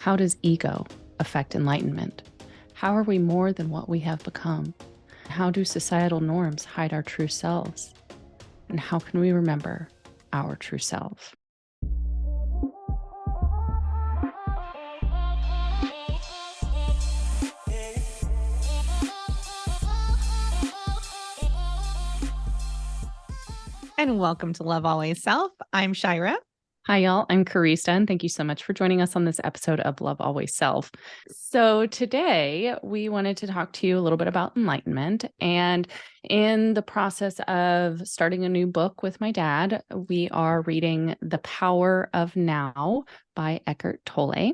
How does ego affect enlightenment? How are we more than what we have become? How do societal norms hide our true selves? And how can we remember our true self? And welcome to Love Always Self. I'm Shira. Hi, y'all. I'm Karista, and thank you so much for joining us on this episode of Love Always Self. So today we wanted to talk to you a little bit about enlightenment. And in the process of starting a new book with my dad, we are reading The Power of Now by Eckhart Tolle.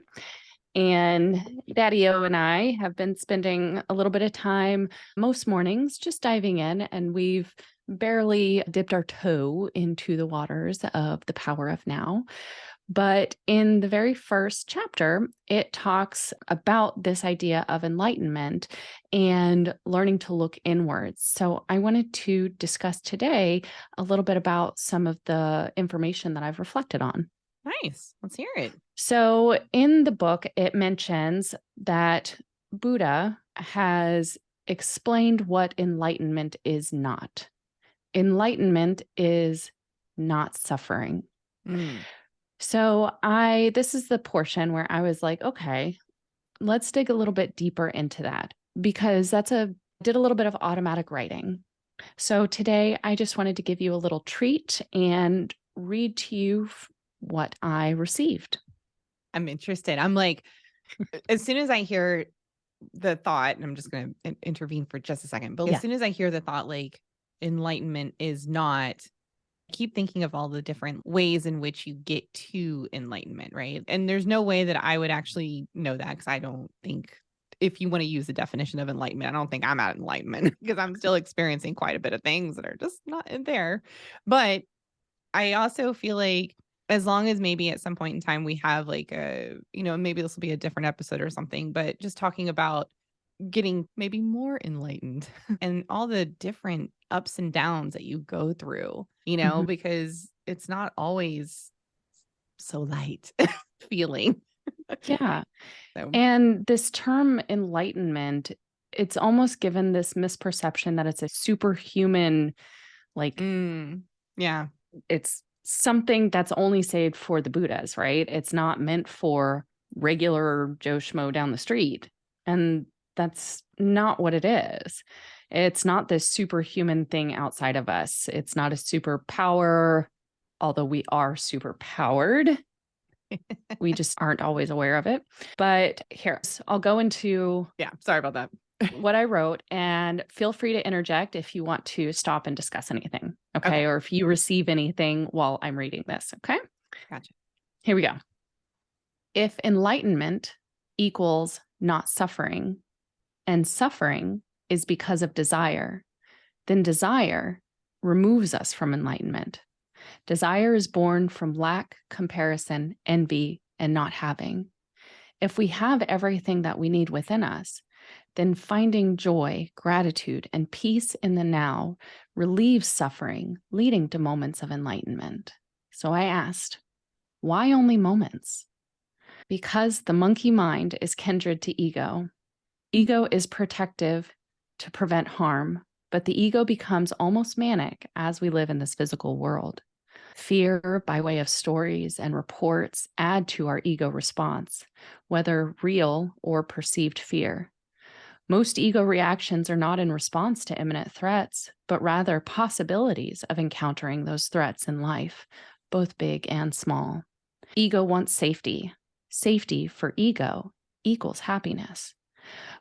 And Daddy-O and I have been spending a little bit of time most mornings just diving in, and we've barely dipped our toe into the waters of The Power of Now. But in the very first chapter, it talks about this idea of enlightenment and learning to look inwards. So I wanted to discuss today a little bit about some of the information that I've reflected on. Nice. Let's hear it. So in the book, it mentions that Buddha has explained what enlightenment is not. Enlightenment is not suffering. So this is the portion where I was like, okay, let's dig a little bit deeper into that, because did a little bit of automatic writing. So today I just wanted to give you a little treat and read to you what I received. I'm interested. I'm like, as soon as I hear the thought, and I'm just going to intervene for just a second, but as soon as I hear the thought, like enlightenment is not, I keep thinking of all the different ways in which you get to enlightenment, right? And there's no way that I would actually know that, because I don't think, if you want to use the definition of enlightenment, I don't think I'm at enlightenment because I'm still experiencing quite a bit of things that are just not in there. But I also feel like, as long as maybe at some point in time we have like maybe this will be a different episode or something, but just talking about getting maybe more enlightened and all the different ups and downs that you go through, because it's not always so light feeling. Yeah. So, And this term enlightenment, it's almost given this misperception that it's a superhuman, like yeah. it's something that's only saved for the Buddhas, right? It's not meant for regular Joe Schmo down the street. And that's not what it is. It's not this superhuman thing outside of us. It's not a superpower, although we are superpowered. We just aren't always aware of it. But here, I'll go into sorry about that. what I wrote, and feel free to interject if you want to stop and discuss anything. Okay. Or if you receive anything while I'm reading this. Okay. Gotcha. Here we go. If enlightenment equals not suffering, and suffering is because of desire, then desire removes us from enlightenment. Desire is born from lack, comparison, envy, and not having. If we have everything that we need within us, then finding joy, gratitude, and peace in the now relieves suffering, leading to moments of enlightenment. So I asked, why only moments? Because the monkey mind is kindred to ego. Ego is protective to prevent harm, but the ego becomes almost manic as we live in this physical world. Fear, by way of stories and reports, add to our ego response, whether real or perceived fear. Most ego reactions are not in response to imminent threats, but rather possibilities of encountering those threats in life, both big and small. Ego wants safety. Safety for ego equals happiness.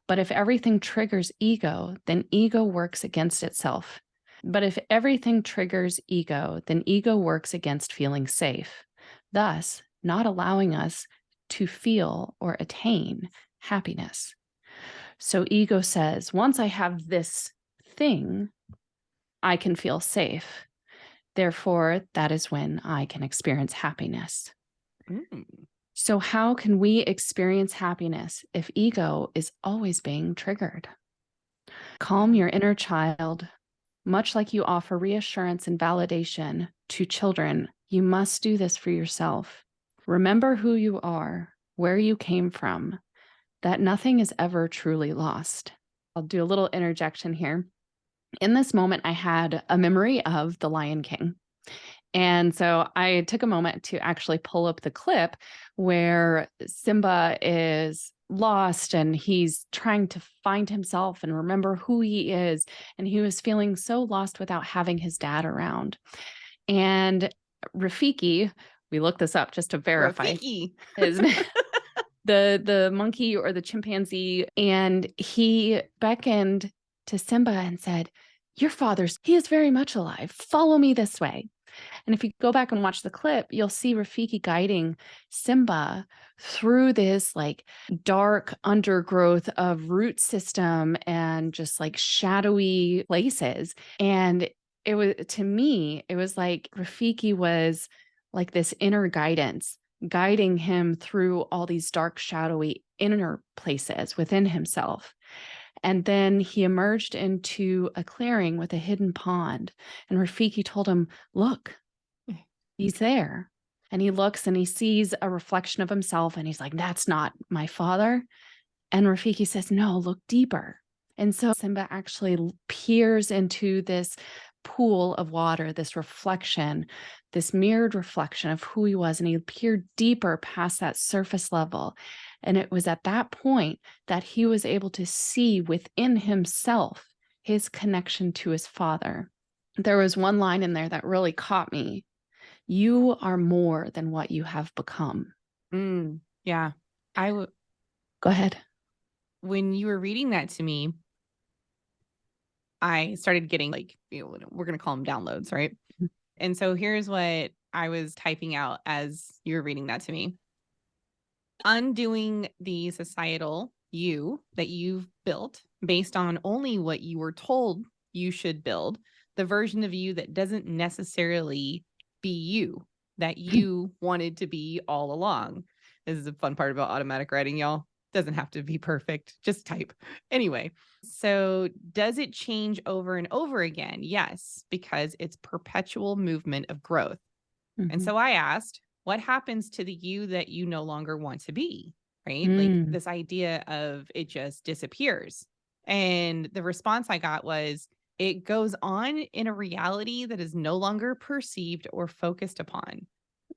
But if everything triggers ego, then ego works against itself. But if everything triggers ego, then ego works against feeling safe, thus not allowing us to feel or attain happiness. So ego says, once I have this thing, I can feel safe. Therefore, that is when I can experience happiness. So how can we experience happiness if ego is always being triggered? Calm your inner child. Much like you offer reassurance and validation to children, you must do this for yourself. Remember who you are. where you came from, that nothing is ever truly lost. I'll do a little interjection here. In this moment, I had a memory of The Lion King. And so I took a moment to actually pull up the clip where Simba is lost and he's trying to find himself and remember who he is. And he was feeling so lost without having his dad around. And Rafiki, we looked this up just to verify Rafiki. his the monkey or the chimpanzee, and he beckoned to Simba and said, "Your he is very much alive. Follow me this way." And if you go back and watch the clip, you'll see Rafiki guiding Simba through this like dark undergrowth of root system and just like shadowy places. And it was, to me, it was like Rafiki was like this inner guidance, guiding him through all these dark, shadowy inner places within himself. And then he emerged into a clearing with a hidden pond. And Rafiki told him, "Look, he's there." And he looks and he sees a reflection of himself. And he's like, "That's not my father." And Rafiki says, "No, look deeper." And so Simba actually peers into this pool of water, this reflection, this mirrored reflection of who he was. And he peered deeper past that surface level. And it was at that point that he was able to see within himself his connection to his father. There was one line in there that really caught me. "You are more than what you have become." Yeah. Go ahead. When you were reading that to me, I started getting like, we're going to call them downloads, right? Mhm. And so here's what I was typing out as you were reading that to me. Undoing the societal you that you've built based on only what you were told you should build, the version of you that doesn't necessarily be you, that you wanted to be all along. This is a fun part about automatic writing, y'all. Doesn't have to be perfect. Just type. Anyway, so does it change over and over again? Yes, because it's perpetual movement of growth. And so I asked, what happens to the you that you no longer want to be? Right? Like this idea of it just disappears. And the response I got was, it goes on in a reality that is no longer perceived or focused upon.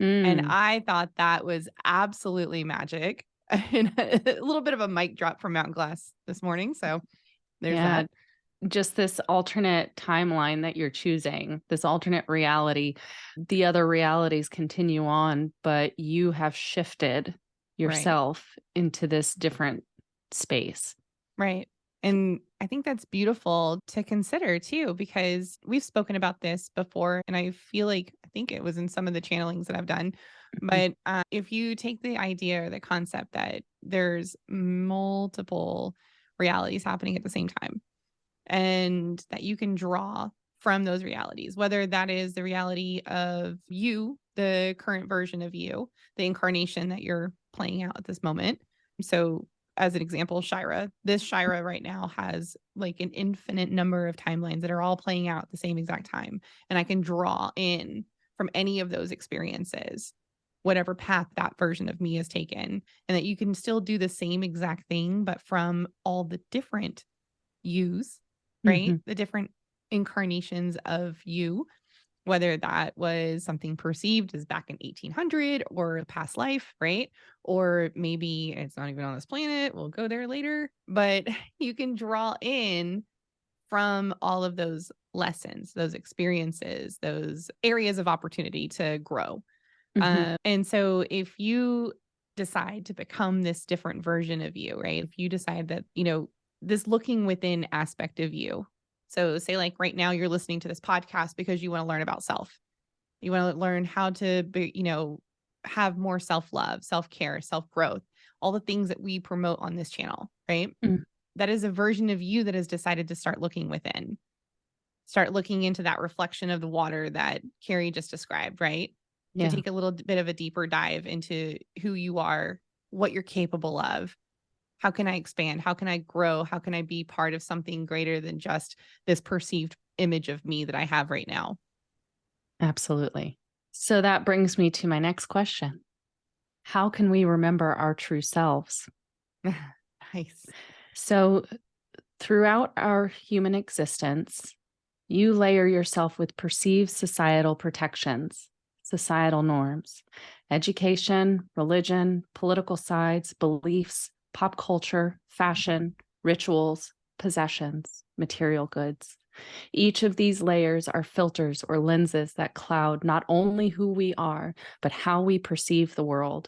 And I thought that was absolutely magic. And a little bit of a mic drop from Mountain Glass this morning. So there's Yeah, that. just this alternate timeline that you're choosing, this alternate reality. The other realities continue on, but you have shifted Right. yourself into this different space. Right. And I think that's beautiful to consider too, because we've spoken about this before. And I feel like, I think it was in some of the channelings that I've done. But if you take the idea or the concept that there's multiple realities happening at the same time, and that you can draw from those realities, whether that is the reality of you, the current version of you, the incarnation that you're playing out at this moment. So, as an example, this Shira right now has like an infinite number of timelines that are all playing out at the same exact time. And I can draw in from any of those experiences, whatever path that version of me has taken, and that you can still do the same exact thing, but from all the different yous, right? The different incarnations of you, whether that was something perceived as back in 1800 or a past life, right? Or maybe it's not even on this planet. We'll go there later, but you can draw in from all of those lessons, those experiences, those areas of opportunity to grow. And so if you decide to become this different version of you, right? If you decide that, this looking within aspect of you. So say like right now you're listening to this podcast because you want to learn about self. You want to learn how to be, have more self-love, self-care, self-growth, all the things that we promote on this channel, right? That is a version of you that has decided to start looking within. Start looking into that reflection of the water that Kari just described, right? To take a little bit of a deeper dive into who you are, what you're capable of. How can I expand? How can I grow? How can I be part of something greater than just this perceived image of me that I have right now? Absolutely. So that brings me to my next question. How can we remember our true selves? Nice. So, throughout our human existence, you layer yourself with perceived societal protections, societal norms, education, religion, political sides, beliefs, pop culture, fashion, rituals, possessions, material goods. Each of these layers are filters or lenses that cloud not only who we are, but how we perceive the world.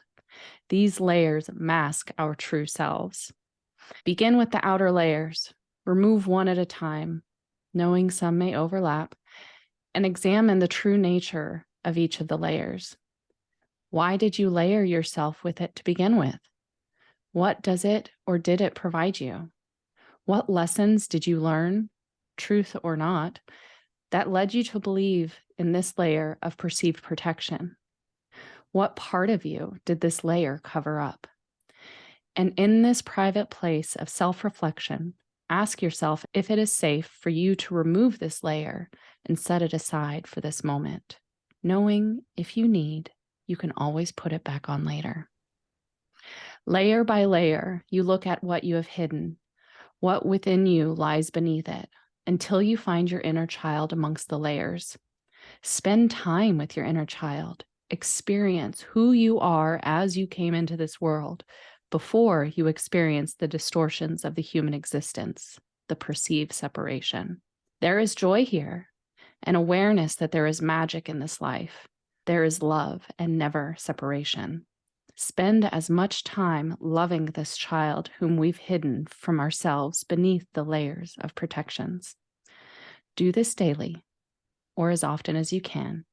These layers mask our true selves. Begin with the outer layers. Remove one at a time, knowing some may overlap, and examine the true nature of each of the layers. Why did you layer yourself with it to begin with? What does it or did it provide you? What lessons did you learn, truth or not, that led you to believe in this layer of perceived protection? What part of you did this layer cover up? And in this private place of self-reflection, ask yourself if it is safe for you to remove this layer and set it aside for this moment, knowing if you need, you can always put it back on later. Layer by layer, you look at what you have hidden, what within you lies beneath it, until you find your inner child amongst the layers. Spend time with your inner child. Experience who you are as you came into this world before you experience the distortions of the human existence, the perceived separation. There is joy here, an awareness that there is magic in this life. There is love and never separation. Spend as much time loving this child whom we've hidden from ourselves beneath the layers of protections. Do this daily, or as often as you can,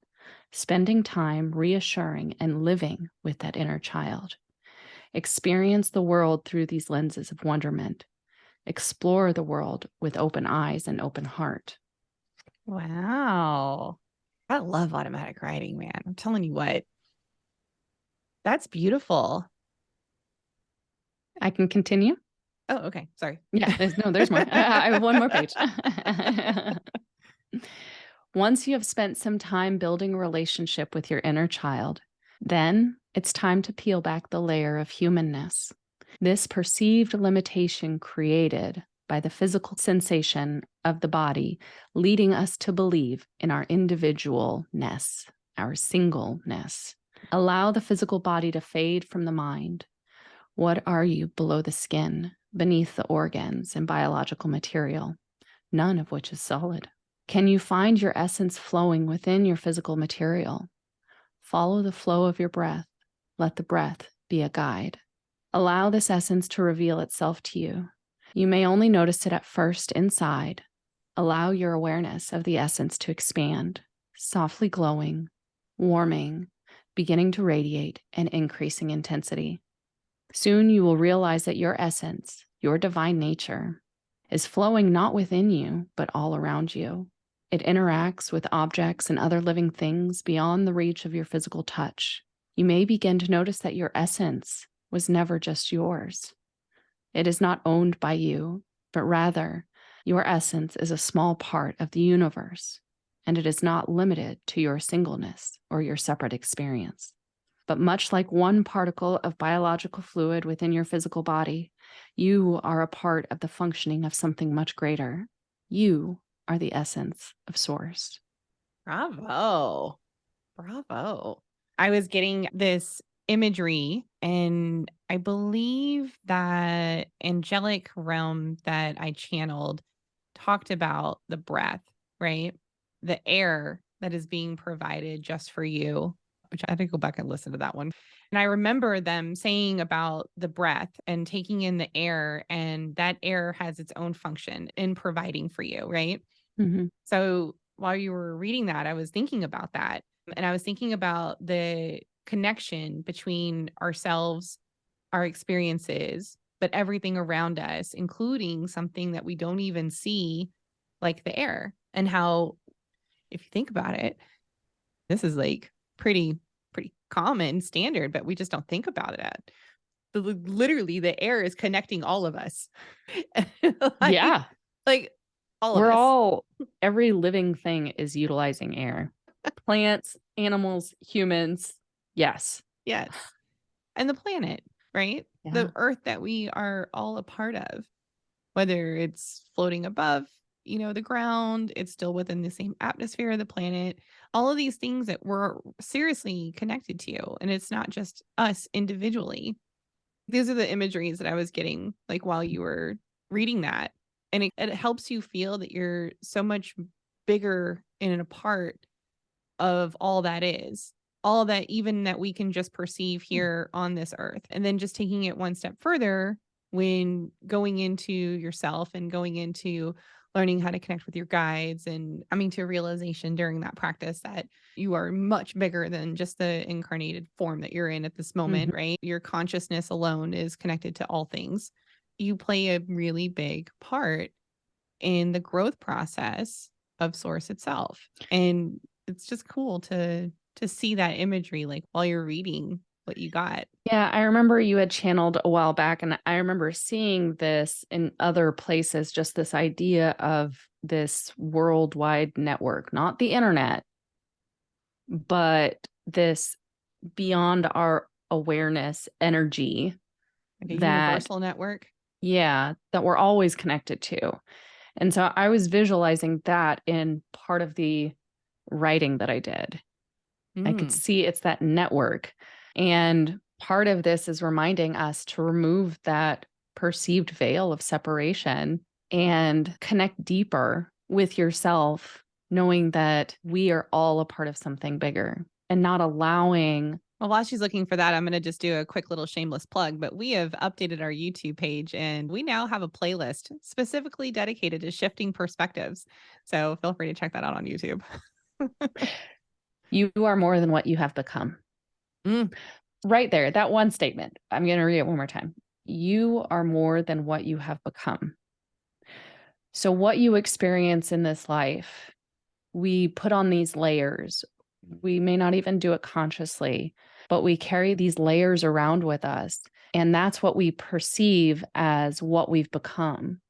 spending time reassuring and living with that inner child. Experience the world through these lenses of wonderment. Explore the world with open eyes and open heart. Wow. I love automatic writing, man. I'm telling you what. That's beautiful. I can continue? Oh, okay. Sorry. Yeah, there's more. I have one more page. Once you have spent some time building a relationship with your inner child, then it's time to peel back the layer of humanness. This perceived limitation created by the physical sensation of the body, leading us to believe in our individualness, our singleness. Allow the physical body to fade from the mind. What are you below the skin, beneath the organs and biological material, none of which is solid? Can you find your essence flowing within your physical material? Follow the flow of your breath. Let the breath be a guide. Allow this essence to reveal itself to you. You may only notice it at first inside. Allow your awareness of the essence to expand, softly glowing, warming, beginning to radiate, and increasing intensity. Soon you will realize that your essence, your divine nature, is flowing not within you, but all around you. It interacts with objects and other living things beyond the reach of your physical touch. You may begin to notice that your essence was never just yours. It is not owned by you, but rather, your essence is a small part of the universe, and it is not limited to your singleness or your separate experience. But much like one particle of biological fluid within your physical body, you are a part of the functioning of something much greater. You are the essence of Source. Bravo. Bravo. I was getting this imagery, and I believe that angelic realm that I channeled talked about the breath, right? The air that is being provided just for you, which I had to go back and listen to that one. And I remember them saying about the breath and taking in the air, and that air has its own function in providing for you, right? Mm-hmm. So while you were reading that, I was thinking about that. And I was thinking about the connection between ourselves, our experiences, but everything around us, including something that we don't even see, like the air, and how, if you think about it, this is like pretty common standard, but we just don't think about it. Literally, the air is connecting all of us. Yeah. Like all of us. Every living thing is utilizing air. Plants, animals, humans. Yes. Yes. and the planet, right? Yeah. The earth that we are all a part of, whether it's floating above, the ground, it's still within the same atmosphere of the planet, all of these things that we're seriously connected to. And it's not just us individually. These are the imageries that I was getting like while you were reading that. And it helps you feel that you're so much bigger and a part of all that is, all that even that we can just perceive here on this earth. And then just taking it one step further when going into yourself and going into learning how to connect with your guides and coming to a realization during that practice that you are much bigger than just the incarnated form that you're in at this moment, right? Your consciousness alone is connected to all things. You play a really big part in the growth process of source itself. And it's just cool to see that imagery like while you're reading what you got. Yeah, I remember you had channeled a while back, and I remember seeing this in other places, just this idea of this worldwide network, not the internet, but this beyond our awareness energy Like a that, universal network. yeah, that we're always connected to. And so I was visualizing that in part of the writing that I did. I could see it's that network. And part of this is reminding us to remove that perceived veil of separation and connect deeper with yourself, knowing that we are all a part of something bigger and not allowing. Well, while she's looking for that, I'm going to just do a quick little shameless plug, but we have updated our YouTube page and we now have a playlist specifically dedicated to shifting perspectives. So feel free to check that out on YouTube. You are more than what you have become. Right there, that one statement. I'm going to read it one more time. You are more than what you have become. So what you experience in this life, we put on these layers. We may not even do it consciously, but we carry these layers around with us. And that's what we perceive as what we've become.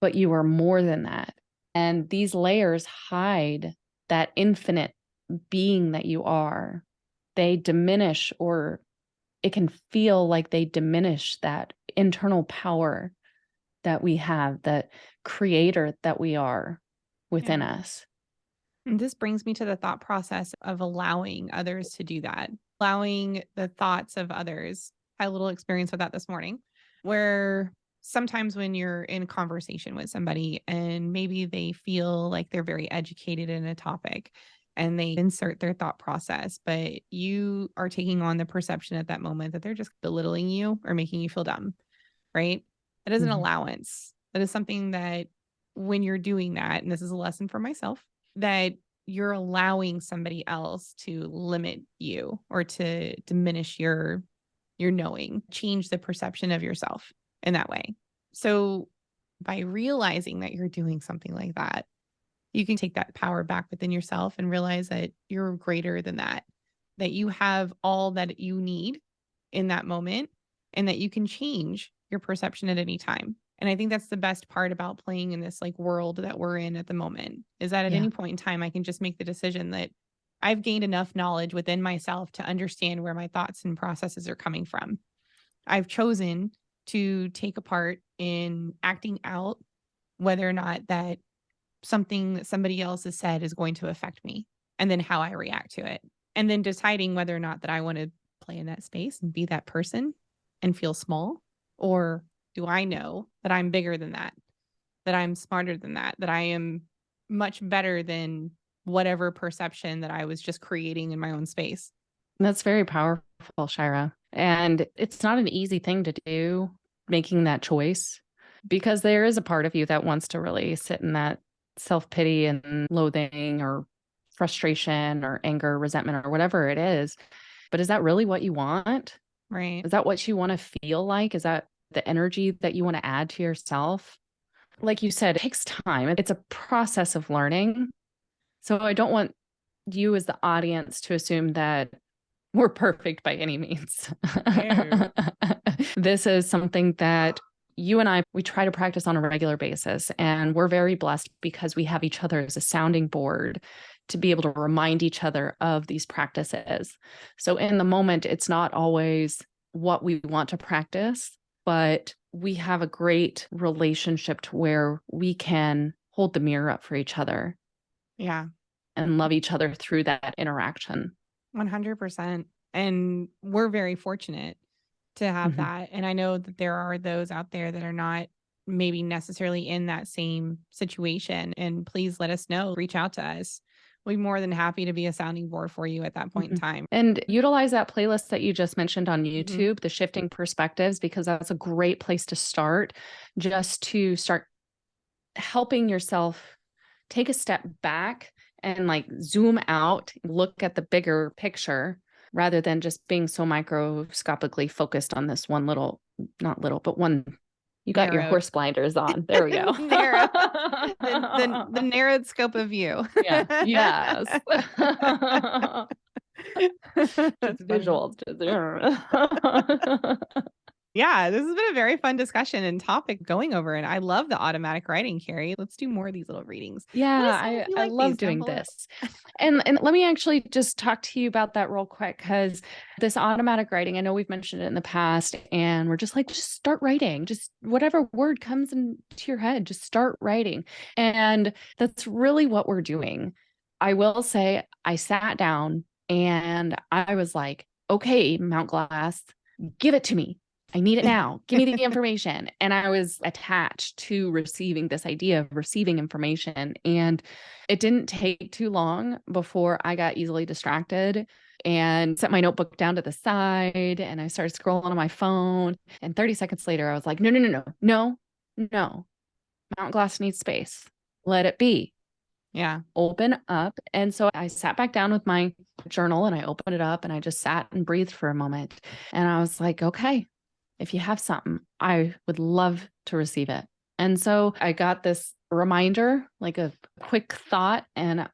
But you are more than that. And these layers hide that infinite being that you are. They diminish, or it can feel like they diminish that internal power that we have, that creator that we are within us. And this brings me to the thought process of allowing others to do that, allowing the thoughts of others. I had a little experience with that this morning, where sometimes when you're in conversation with somebody and maybe they feel like they're very educated in a topic and they insert their thought process, but you are taking on the perception at that moment that they're just belittling you or making you feel dumb, right? That is an allowance. That is something that when you're doing that, and this is a lesson for myself, that you're allowing somebody else to limit you or to diminish your knowing, change the perception of yourself in that way. So by realizing that you're doing something like that, you can take that power back within yourself and realize that you're greater than that, that you have all that you need in that moment, and that you can change your perception at any time. And I think that's the best part about playing in this like world that we're in at the moment, is that at any point in time, I can just make the decision that I've gained enough knowledge within myself to understand where my thoughts and processes are coming from. I've chosen to take a part in acting out whether or not that something that somebody else has said is going to affect me, and then how I react to it. And then deciding whether or not that I want to play in that space and be that person and feel small, or do I know that I'm bigger than that, that I'm smarter than that I am much better than whatever perception that I was just creating in my own space. That's very powerful, Shira. And it's not an easy thing to do, making that choice, because there is a part of you that wants to really sit in that self-pity and loathing or frustration or anger, resentment, or whatever it is. But is that really what you want? Right. Is that what you want to feel like? Is that the energy that you want to add to yourself? Like you said, it takes time. It's a process of learning. So I don't want you as the audience to assume that we're perfect by any means. No. This is something that you and I, we try to practice on a regular basis. And we're very blessed because we have each other as a sounding board to be able to remind each other of these practices. So in the moment, it's not always what we want to practice, but we have a great relationship to where we can hold the mirror up for each other. Yeah. And love each other through that interaction. 100%. And we're very fortunate to have that. And I know that there are those out there that are not maybe necessarily in that same situation. And please let us know, reach out to us. We'll be more than happy to be a sounding board for you at that point in time. And utilize that playlist that you just mentioned on Mm-hmm. YouTube, the Shifting Perspectives, because that's a great place to start, just to start helping yourself take a step back and like zoom out, look at the bigger picture rather than just being so microscopically focused on this one little, not little, but one. You got your horse blinders on. There we go. the narrowed scope of view. Yeah. Yes. That's visuals. Yeah, this has been a very fun discussion and topic going over. And I love the automatic writing, Kari. Let's do more of these little readings. Yeah, I love doing this. And let me actually just talk to you about that real quick, because this automatic writing, I know we've mentioned it in the past, and we're just like, just start writing. Just whatever word comes into your head, just start writing. And that's really what we're doing. I will say I sat down and I was like, okay, Mount Glass, give it to me. I need it now. Give me the information. And I was attached to receiving this idea of receiving information. And it didn't take too long before I got easily distracted and set my notebook down to the side. And I started scrolling on my phone. And 30 seconds later, I was like, no. Mount Glass needs space. Let it be. Yeah. Open up. And so I sat back down with my journal and I opened it up and I just sat and breathed for a moment. And I was like, okay, if you have something, I would love to receive it. And so I got this reminder, like a quick thought, and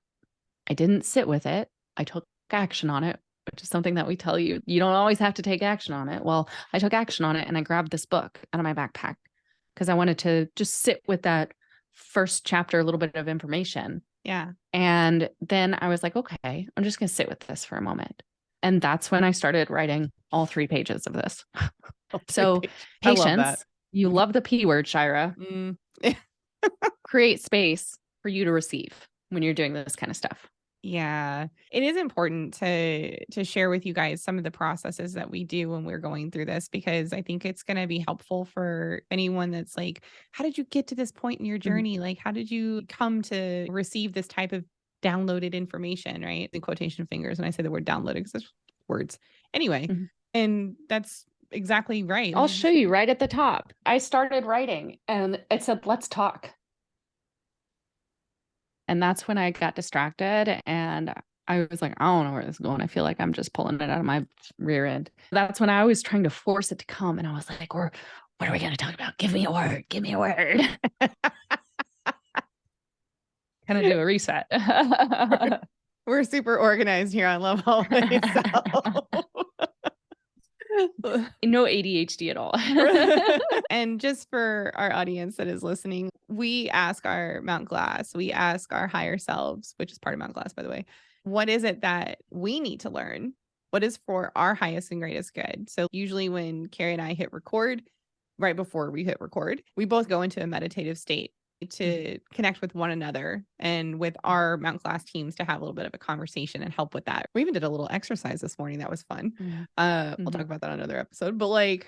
I didn't sit with it. I took action on it, which is something that we tell you, you don't always have to take action on it. Well, I took action on it and I grabbed this book out of my backpack because I wanted to just sit with that first chapter, a little bit of information. Yeah. And then I was like, okay, I'm just going to sit with this for a moment. And that's when I started writing all 3 pages of this. So patience, you love the P word, Shira. Create space for you to receive when you're doing this kind of stuff. Yeah, it is important to share with you guys some of the processes that we do when we're going through this, because I think it's going to be helpful for anyone that's like, how did you get to this point in your journey? Like, how did you come to receive this type of downloaded information, right? In quotation fingers. And I say the word downloaded because it's words. Anyway, and that's exactly right. I'll show you right at the top. I started writing and it said, let's talk. And that's when I got distracted and I was like, I don't know where this is going. I feel like I'm just pulling it out of my rear end. That's when I was trying to force it to come. And I was like, what are we going to talk about? Give me a word. Give me a word. Kind of do a reset. We're super organized here on Love Always. No ADHD at all. And just for our audience that is listening, we ask our Mount Glass, we ask our higher selves, which is part of Mount Glass, by the way, what is it that we need to learn? What is for our highest and greatest good? So usually when Kari and I hit record, right before we hit record, we both go into a meditative state to connect with one another and with our Mount Glass teams to have a little bit of a conversation and help with that. We even did a little exercise this morning. That was fun. We'll talk about that on another episode, but like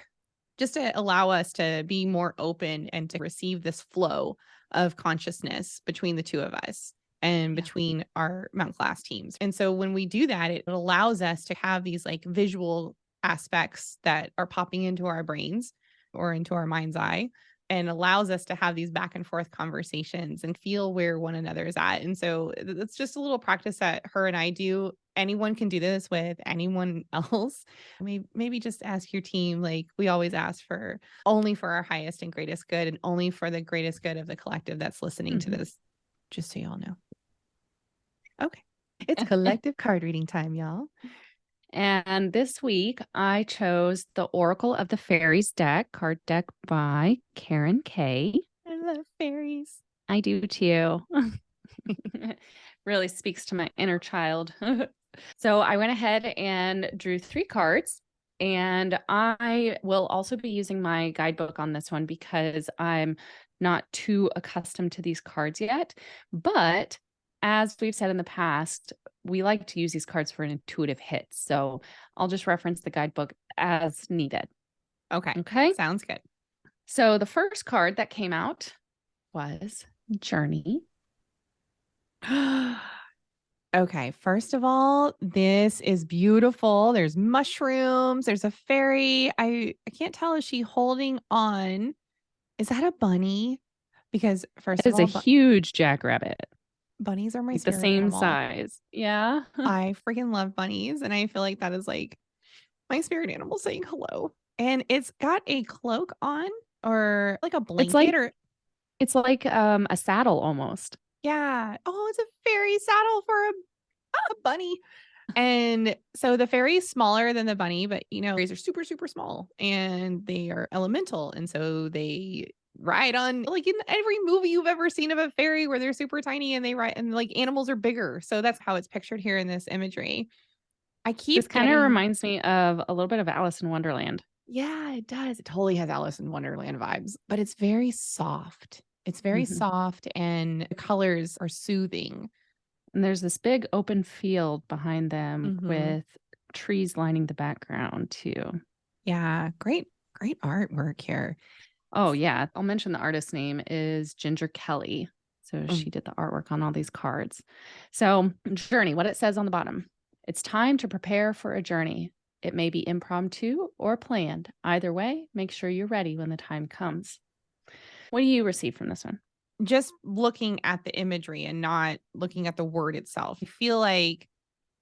just to allow us to be more open and to receive this flow of consciousness between the two of us and between our Mount Glass teams. And so when we do that, it allows us to have these like visual aspects that are popping into our brains or into our mind's eye, and allows us to have these back and forth conversations and feel where one another is at. And so it's just a little practice that her and I do. Anyone can do this with anyone else. Maybe just ask your team. Like we always ask for only for our highest and greatest good and only for the greatest good of the collective that's listening to this, just so y'all know. Okay. It's collective card reading time, y'all. And this week I chose the Oracle of the Fairies deck, card deck by Karen K. I love fairies. I do too. Really speaks to my inner child. So I went ahead and drew 3 cards. And I will also be using my guidebook on this one because I'm not too accustomed to these cards yet. But as we've said in the past, we like to use these cards for an intuitive hit. So I'll just reference the guidebook as needed. Okay. Okay. Sounds good. So the first card that came out was Journey. Okay, first of all, this is beautiful. There's mushrooms, there's a fairy. I can't tell, is she holding on? Is that a bunny? Because first It of is a all, huge jackrabbit, bunnies are my like the spirit same animal. size. Yeah. I freaking love bunnies, and I feel like that is like my spirit animal saying hello. And it's got a cloak on or like a It's blanket like or a saddle almost. yeah. Oh, it's a fairy saddle for a bunny. And so the fairy's smaller than the bunny, but fairies are super, super small and they are elemental. And so they ride on like in every movie you've ever seen of a fairy where they're super tiny and they ride and like animals are bigger. So that's how it's pictured here in this imagery. I This keep kind of getting, reminds me of a little bit of Alice in Wonderland. yeah, it does. It totally has Alice in Wonderland vibes, but it's very soft. It's very Mhm. soft and the colors are soothing. And there's this big open field behind them Hmm. with trees lining the background too. Yeah, great, great artwork here. Oh, yeah. I'll mention the artist's name is Ginger Kelly. So Mm. she did the artwork on all these cards. So, journey, what it says on the bottom, it's time to prepare for a journey. It may be impromptu or planned. Either way, make sure you're ready when the time comes. What do you receive from this one? Just looking at the imagery and not looking at the word itself. I feel like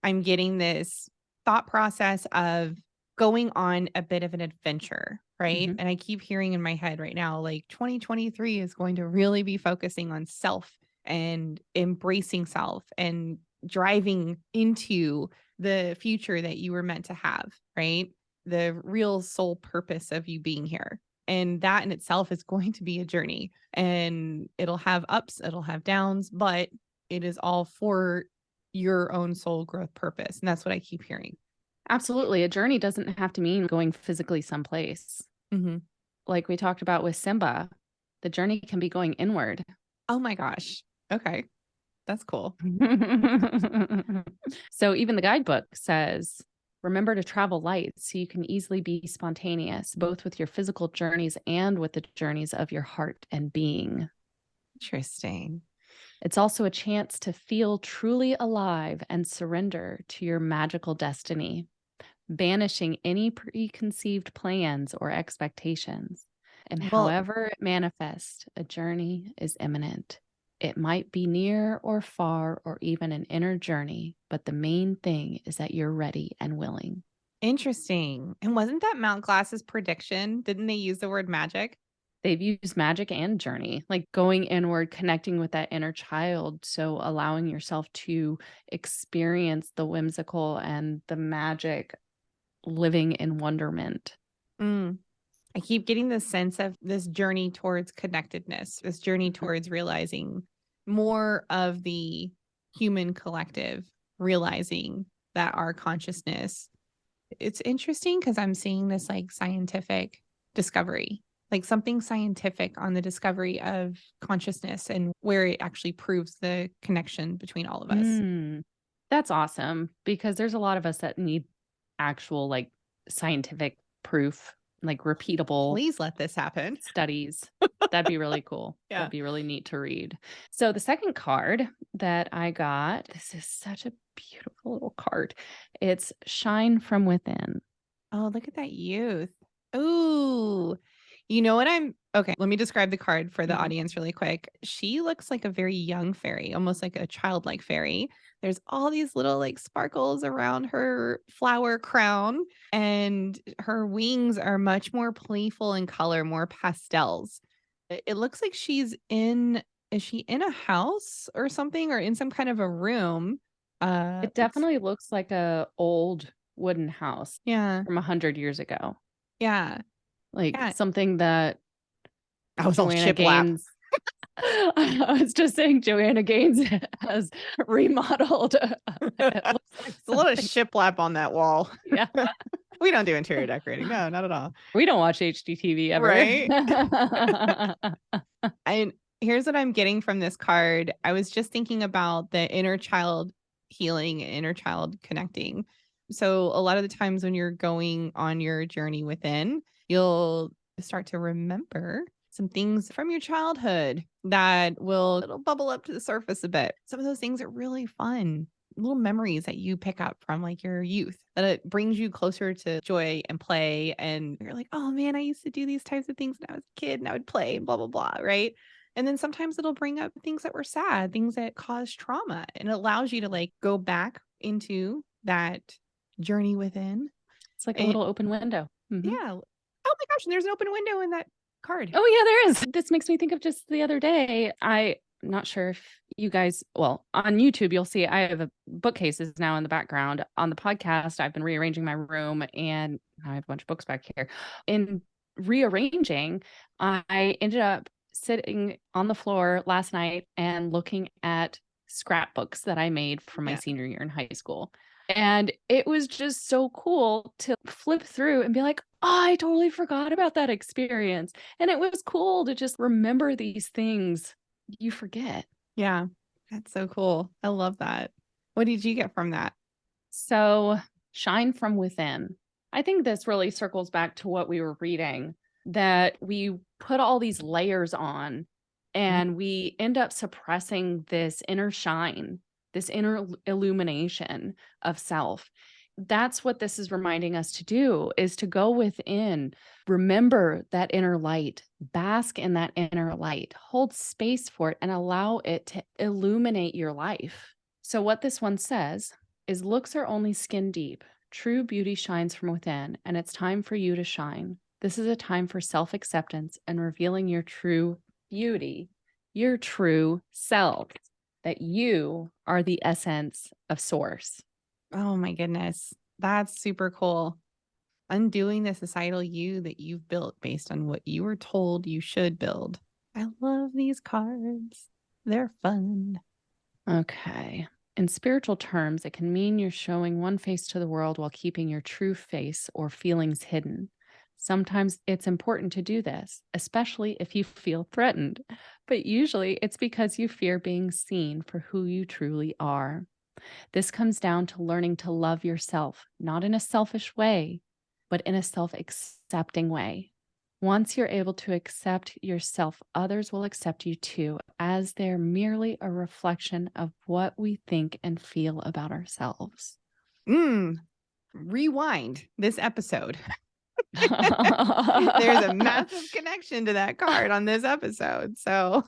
I'm getting this thought process of going on a bit of an adventure, right? Mhm. And I keep hearing in my head right now, like 2023 is going to really be focusing on self and embracing self and driving into the future that you were meant to have, right? The real soul purpose of you being here. And that in itself is going to be a journey and it'll have ups, it'll have downs, but it is all for your own soul growth purpose. And that's what I keep hearing. Absolutely. A journey doesn't have to mean going physically someplace. Hmm. Like we talked about with Simba, the journey can be going inward. Oh my gosh. Okay. That's cool. So even the guidebook says, remember to travel light so you can easily be spontaneous, both with your physical journeys and with the journeys of your heart and being. Interesting. It's also a chance to feel truly alive and surrender to your magical destiny, banishing any preconceived plans or expectations. And Well, however it manifests, a journey is imminent. It might be near or far or even an inner journey, but the main thing is that you're ready and willing. interesting. And wasn't that Mount Glass's prediction? Didn't they use the word magic? They've used magic and journey, like going inward, connecting with that inner child. So allowing yourself to experience the whimsical and the magic, living in wonderment. Mm. I keep getting the sense of this journey towards connectedness, this journey Mhm. towards realizing more of the human collective, realizing that our consciousness, it's interesting because I'm seeing this like scientific discovery, like something scientific on the discovery of consciousness and where it actually proves the connection between all of us. Mm, that's awesome because there's a lot of us that need actual like scientific proof, like repeatable Please let this happen. studies. That'd be really cool. Yeah. That'd be really neat to read. So the second card that I got, this is such a beautiful little card. It's Shine from Within. Oh, look at that youth. Ooh. You know what I'm okay, let me describe the card for the Mhm. audience really quick. She looks like a very young fairy, almost like a childlike fairy. There's all these little like sparkles around her flower crown, and her wings are much more playful in color, more pastels. It looks like she's in is she in a house or something or in some kind of a room? It It's definitely looks like a old wooden house yeah. from 100 years ago. Yeah. Like Yeah. something that I was all Joanna shiplap. Gaines I was just saying Joanna Gaines has remodeled. It looks like It's a lot of something. shiplap on that wall. Yeah. We don't do interior decorating. No, not at all. We don't watch HGTV ever. Right. And here's what I'm getting from this card. I was just thinking about the inner child healing, inner child connecting. So a lot of the times when you're going on your journey within, you'll start to remember some things from your childhood that it'll bubble up to the surface a bit. Some of those things are really fun. Little memories that you pick up from like your youth, that it brings you closer to joy and play. And you're like, oh man, I used to do these types of things when I was a kid and I would play and blah, blah, blah. Right. And then sometimes it'll bring up things that were sad, things that caused trauma. And it allows you to like go back into that journey within. It's like a little open window. Mm-hmm. Yeah. Oh my gosh. And there's an open window in that card. Oh yeah, there is. This makes me think of just the other day. I'm not sure if you guys, well, on YouTube, you'll see I have bookcases now in the background. On the podcast, I've been rearranging my room and I have a bunch of books back here. In rearranging, I ended up sitting on the floor last night and looking at scrapbooks that I made from my senior year in high school. And it was just so cool to flip through and be like, oh, I totally forgot about that experience. And it was cool to just remember these things you forget. Yeah, that's so cool. I love that. What did you get from that? So, shine from within. I think this really circles back to what we were reading, that we put all these layers on and we end up suppressing this inner shine, this inner illumination of self. That's what this is reminding us to do, is to go within, remember that inner light, bask in that inner light, hold space for it and allow it to illuminate your life. So what this one says is, looks are only skin deep. True beauty shines from within, and it's time for you to shine. This is a time for self-acceptance and revealing your true beauty, your true self, that you are the essence of source. Oh my goodness. That's super cool. Undoing the societal you that you've built based on what you were told you should build. I love these cards. They're fun. Okay. In spiritual terms, it can mean you're showing one face to the world while keeping your true face or feelings hidden. Sometimes it's important to do this, especially if you feel threatened, but usually it's because you fear being seen for who you truly are. This comes down to learning to love yourself, not in a selfish way, but in a self-accepting way. Once you're able to accept yourself, others will accept you too, as they're merely a reflection of what we think and feel about ourselves. Rewind this episode. There's a massive connection to that card on this episode. So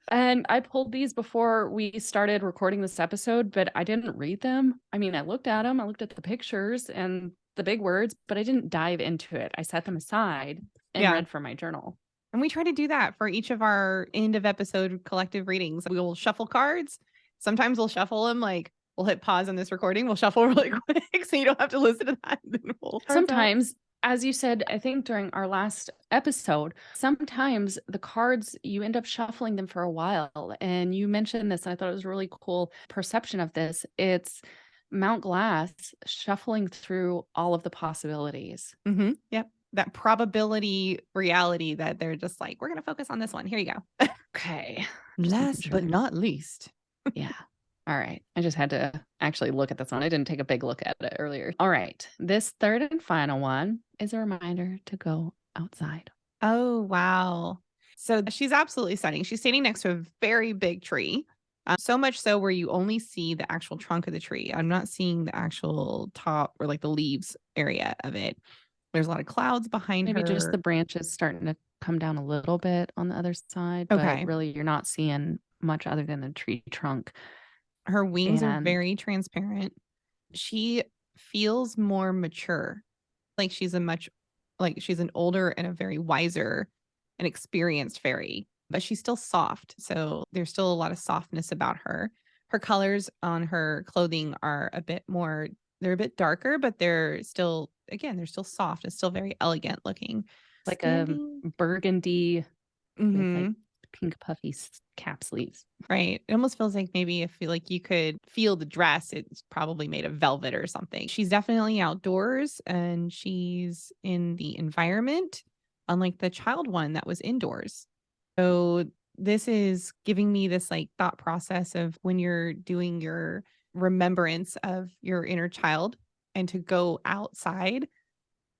and I pulled these before we started recording this episode, but I didn't read them. I mean, I looked at them, I looked at the pictures and the big words, but I didn't dive into it. I set them aside and read from my journal. And we try to do that for each of our end of episode collective readings. We will shuffle cards. Sometimes we'll shuffle them, like we'll hit pause on this recording. We'll shuffle really quick so you don't have to listen to that. Sometimes, as you said, I think during our last episode, sometimes the cards, you end up shuffling them for a while. And you mentioned this, and I thought it was a really cool perception of this. It's Mount Glass shuffling through all of the possibilities. Yep. That probability reality that they're just like, we're going to focus on this one. Here you go. Okay. Last but not least. Yeah. All right. I just had to actually look at this one. I didn't take a big look at it earlier. All right. This third and final one is a reminder to go outside. Oh, wow. So she's absolutely stunning. She's standing next to a very big tree. So much so where you only see the actual trunk of the tree. I'm not seeing the actual top or like the leaves area of it. There's a lot of clouds behind her. Maybe just the branches starting to come down a little bit on the other side. Okay. But really, you're not seeing much other than the tree trunk. Her wings are very transparent. She feels more mature. Like she's an older and a very wiser and experienced fairy, but she's still soft. So there's still a lot of softness about her. Her colors on her clothing are they're a bit darker, but they're still soft. It's still very elegant looking. Like a burgundy with like pink puffy cap sleeves. Right. It almost feels like maybe if you could feel the dress, it's probably made of velvet or something. She's definitely outdoors and she's in the environment, unlike the child one that was indoors. So this is giving me this like thought process of when you're doing your remembrance of your inner child and to go outside,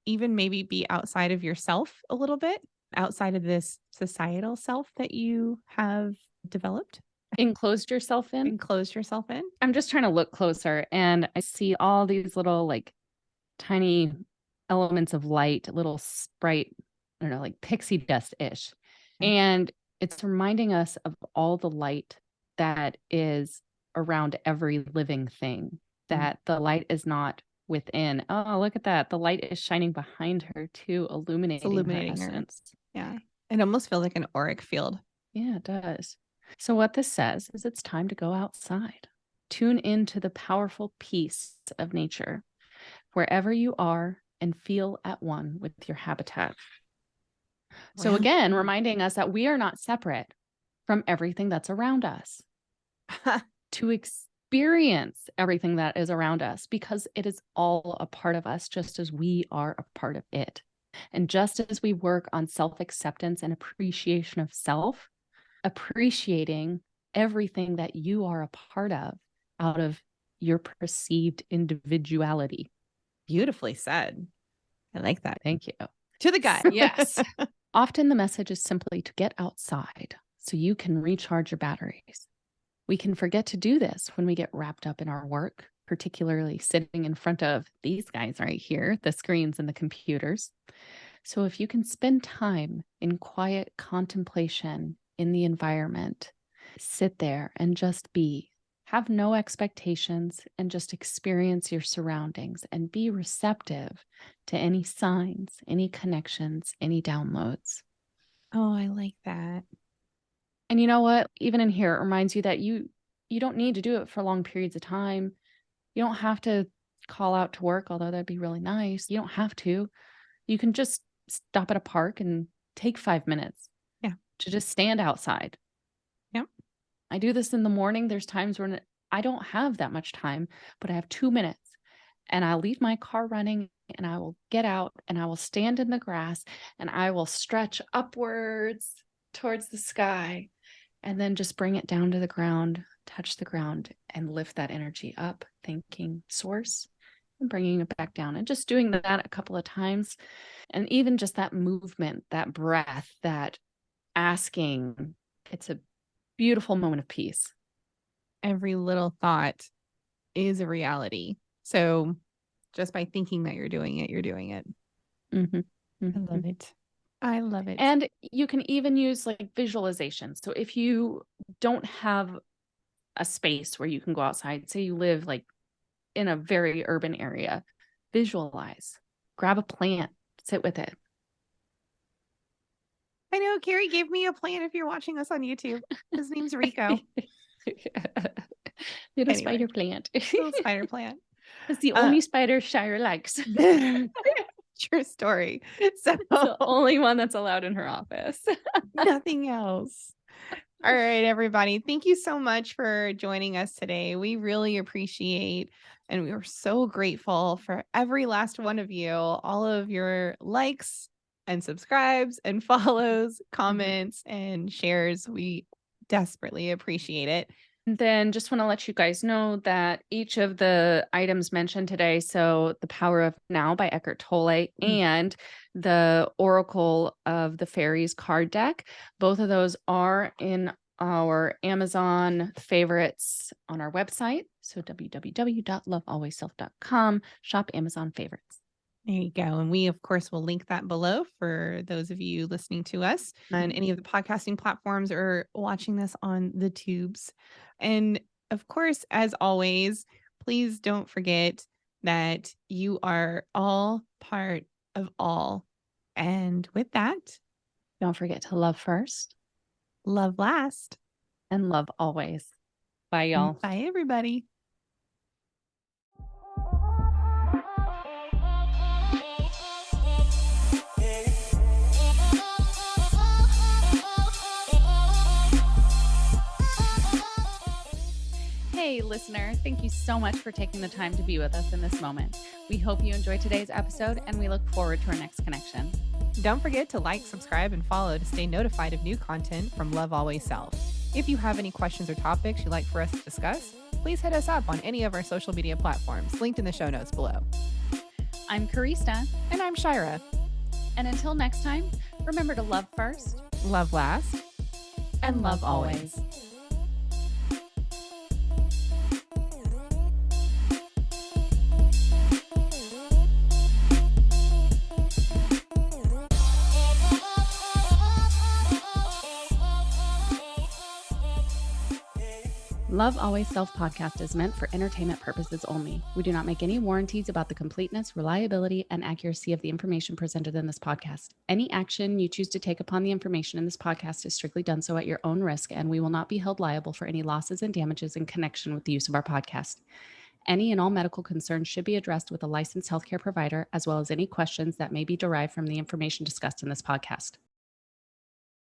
even maybe be outside of yourself a little bit, outside of this societal self that you have developed. Enclosed yourself in? Enclose yourself in? I'm just trying to look closer and I see all these little like tiny elements of light, little sprite, I don't know, like pixie dust-ish. Okay. And it's reminding us of all the light that is around every living thing, that the light is not within. Oh, look at that. The light is shining behind her too, It's illuminating illuminating her her. essence. Yeah. It almost feels like an auric field. Yeah, it does. So what this says is it's time to go outside. Tune into the powerful peace of nature, wherever you are, and feel at one with your habitat. So Well. again, reminding us that we are not separate from everything that's around us. To experience everything that is around us, because it is all a part of us, just as we are a part of it. And just as we work on self-acceptance and appreciation of self, appreciating everything that you are a part of out of your perceived individuality. Beautifully said. I like that. Thank you. To the gut. Yes. Often the message is simply to get outside so you can recharge your batteries. We can forget to do this when we get wrapped up in our work, particularly sitting in front of these guys right here, the screens and the computers. So if you can spend time in quiet contemplation in the environment, sit there and just be, have no expectations and just experience your surroundings and be receptive to any signs, any connections, any downloads. Oh, I like that. And you know what? Even in here, it reminds you that you don't need to do it for long periods of time. You don't have to call out to work, although that'd be really nice. You don't have to. You can just stop at a park and take 5 minutes. Yeah. To just stand outside. Yep. I do this in the morning. There's times when I don't have that much time, but I have 2 minutes and I'll leave my car running and I will get out and I will stand in the grass and I will stretch upwards towards the sky and then just bring it down to the ground, touch the ground and lift that energy up, thanking source and bringing it back down and just doing that a couple of times. And even just that movement, that breath, that asking, it's a beautiful moment of peace. Every little thought is a reality. So just by thinking that you're doing it, you're doing it. Mm-hmm. Mm-hmm. I love it. I love it. And you can even use like visualization. So if you don't have a space where you can go outside, say you live like in a very urban area, visualize, grab a plant, sit with it. I know Kari gave me a plant if you're watching us on YouTube. His name's Rico. Little spider plant. Little spider plant. It's the only spider Shire likes. True story. So it's the only one that's allowed in her office. Nothing else. All right, everybody. Thank you so much for joining us today. We really appreciate and we are so grateful for every last one of you, all of your likes and subscribes and follows, comments and shares. We desperately appreciate it. And then just want to let you guys know that each of the items mentioned today, so The Power of Now by Eckhart Tolle and the Oracle of the Fairies card deck, both of those are in our Amazon favorites on our website. So www.lovealwaysself.com, shop Amazon favorites. There you go. And we, of course, will link that below for those of you listening to us on any of the podcasting platforms or watching this on the tubes. And of course, as always, please don't forget that you are all part of all. And with that, don't forget to love first, love last, and love always. Bye, y'all. Bye, everybody. Hey, listener, thank you so much for taking the time to be with us in this moment. We hope you enjoyed today's episode, and we look forward to our next connection. Don't forget to like, subscribe, and follow to stay notified of new content from Love Always Selves. If you have any questions or topics you'd like for us to discuss, please hit us up on any of our social media platforms linked in the show notes below. I'm Karista. And I'm Shira. And until next time, remember to love first, love last, and love always. Love Always Self podcast is meant for entertainment purposes only. We do not make any warranties about the completeness, reliability, and accuracy of the information presented in this podcast. Any action you choose to take upon the information in this podcast is strictly done so at your own risk, and we will not be held liable for any losses and damages in connection with the use of our podcast. Any and all medical concerns should be addressed with a licensed healthcare provider, as well as any questions that may be derived from the information discussed in this podcast.